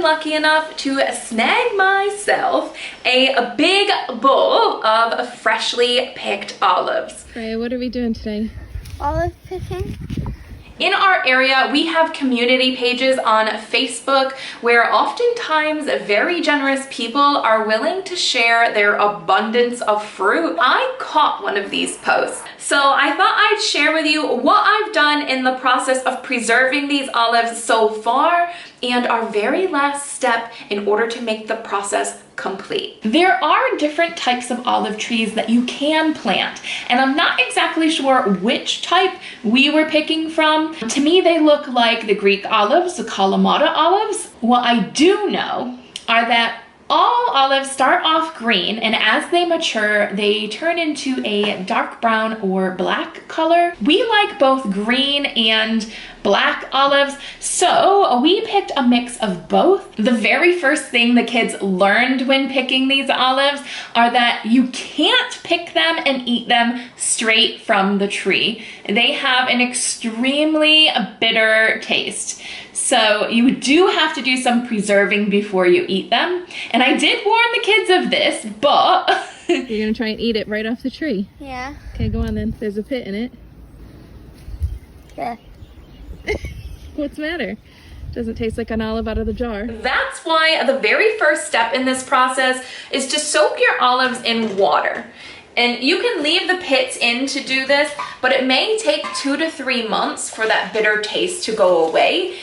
lucky enough to snag myself a big bowl of freshly picked olives. Freya, what are we doing today? Olive picking. In our area, we have community pages on Facebook where oftentimes very generous people are willing to share their abundance of fruit. I caught one of these posts, so I thought I'd share with you what I've done in the process of preserving these olives so far and our very last step in order to make the process complete. There are different types of olive trees that you can plant, and I'm not exactly sure which type we were picking from. To me, they look like the Greek olives, the Kalamata olives. What I do know are that all olives start off green, and as they mature, they turn into a dark brown or black color. We like both green and black olives, so we picked a mix of both. The very first thing the kids learned when picking these olives are that you can't pick them and eat them straight from the tree. They have an extremely bitter taste. So you do have to do some preserving before you eat them. And I did warn the kids of this, but... You're gonna try and eat it right off the tree? Yeah. Okay, go on then. There's a pit in it. Yeah. What's the matter? Doesn't taste like an olive out of the jar. That's why the very first step in this process is to soak your olives in water. And you can leave the pits in to do this, but it may take 2 to 3 months for that bitter taste to go away.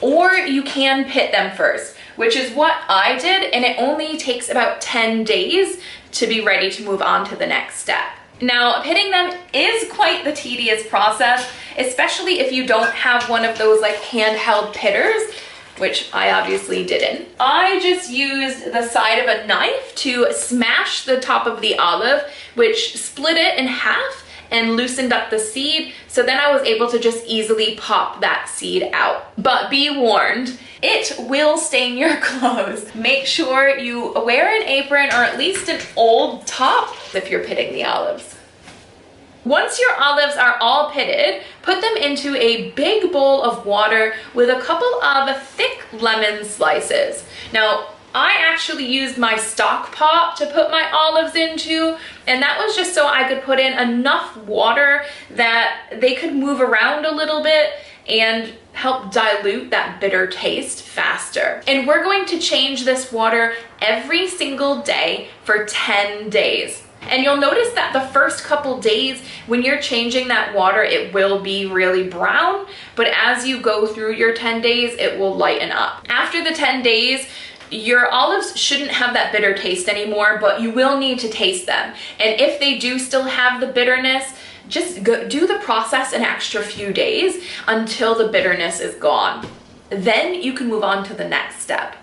Or you can pit them first, which is what I did, and it only takes about 10 days to be ready to move on to the next step. Now, pitting them is quite the tedious process, especially if you don't have one of those like handheld pitters, which I obviously didn't. I just used the side of a knife to smash the top of the olive, which split it in half and loosened up the seed, so then I was able to just easily pop that seed out. But be warned, it will stain your clothes. Make sure you wear an apron or at least an old top if you're pitting the olives. Once your olives are all pitted, put them into a big bowl of water with a couple of thick lemon slices. Now, I actually used my stock pot to put my olives into, and that was just so I could put in enough water that they could move around a little bit and help dilute that bitter taste faster. And we're going to change this water every single day for 10 days. And you'll notice that the first couple days when you're changing that water, it will be really brown, but as you go through your 10 days, it will lighten up. After the 10 days, your olives shouldn't have that bitter taste anymore, but you will need to taste them. And if they do still have the bitterness, just do the process an extra few days until the bitterness is gone. Then you can move on to the next step.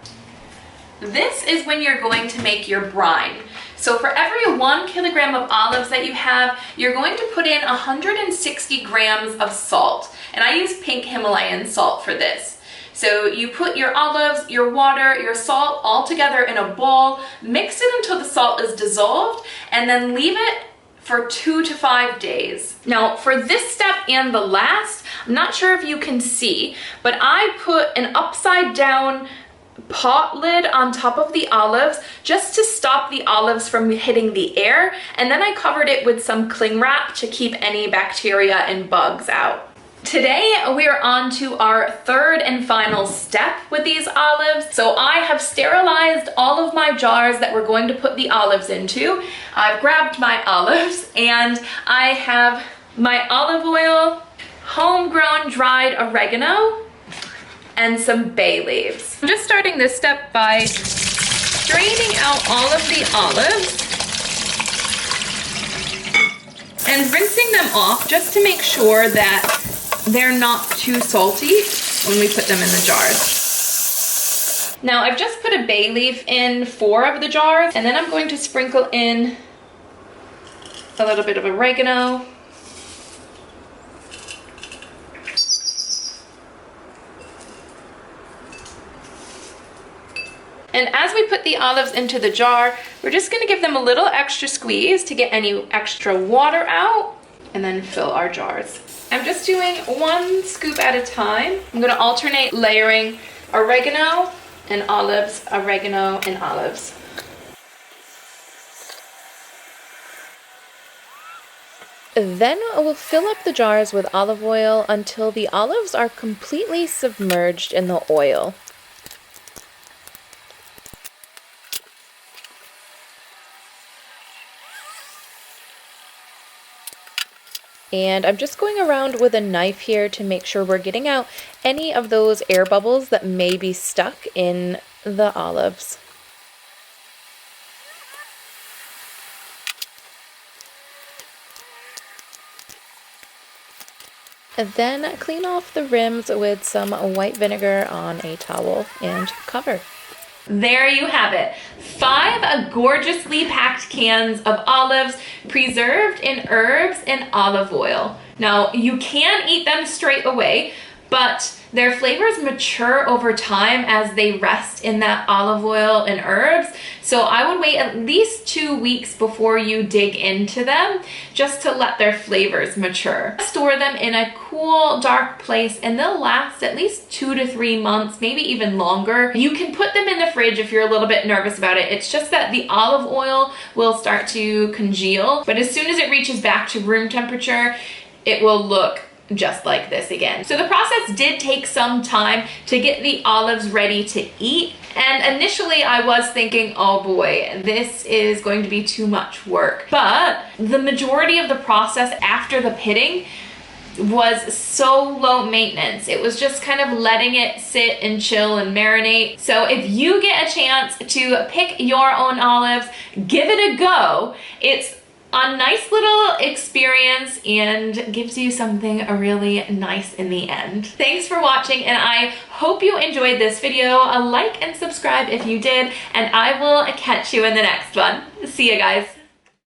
This is when you're going to make your brine. So for every 1 kilogram of olives that you have, you're going to put in 160 grams of salt. And I use pink Himalayan salt for this. So you put your olives, your water, your salt all together in a bowl, mix it until the salt is dissolved, and then leave it for 2 to 5 days. Now for this step and the last, I'm not sure if you can see, but I put an upside down pot lid on top of the olives just to stop the olives from hitting the air, and then I covered it with some cling wrap to keep any bacteria and bugs out. Today we are on to our third and final step with these olives. So I have sterilized all of my jars that we're going to put the olives into. I've grabbed my olives and I have my olive oil, homegrown dried oregano, and some bay leaves. I'm just starting this step by straining out all of the olives and rinsing them off just to make sure that they're not too salty when we put them in the jars. Now I've just put a bay leaf in 4 of the jars, and then I'm going to sprinkle in a little bit of oregano. And as we put the olives into the jar, we're just gonna give them a little extra squeeze to get any extra water out, and then fill our jars. I'm just doing 1 scoop at a time. I'm gonna alternate layering oregano and olives, oregano and olives. Then we'll fill up the jars with olive oil until the olives are completely submerged in the oil. And I'm just going around with a knife here to make sure we're getting out any of those air bubbles that may be stuck in the olives. And then clean off the rims with some white vinegar on a towel and cover. There you have it. 5 gorgeously packed cans of olives preserved in herbs and olive oil. Now, you can eat them straight away, but their flavors mature over time as they rest in that olive oil and herbs. So I would wait at least 2 weeks before you dig into them, just to let their flavors mature. Store them in a cool, dark place and they'll last at least 2 to 3 months, maybe even longer. You can put them in the fridge if you're a little bit nervous about it. It's just that the olive oil will start to congeal, but as soon as it reaches back to room temperature, it will look just like this again. So the process did take some time to get the olives ready to eat. And initially I was thinking, oh boy, this is going to be too much work. But the majority of the process after the pitting was so low maintenance. It was just kind of letting it sit and chill and marinate. So if you get a chance to pick your own olives, give it a go. It's a nice little experience and gives you something really nice in the end. Thanks for watching, and I hope you enjoyed this video. Like and subscribe if you did, and I will catch you in the next one. See you guys.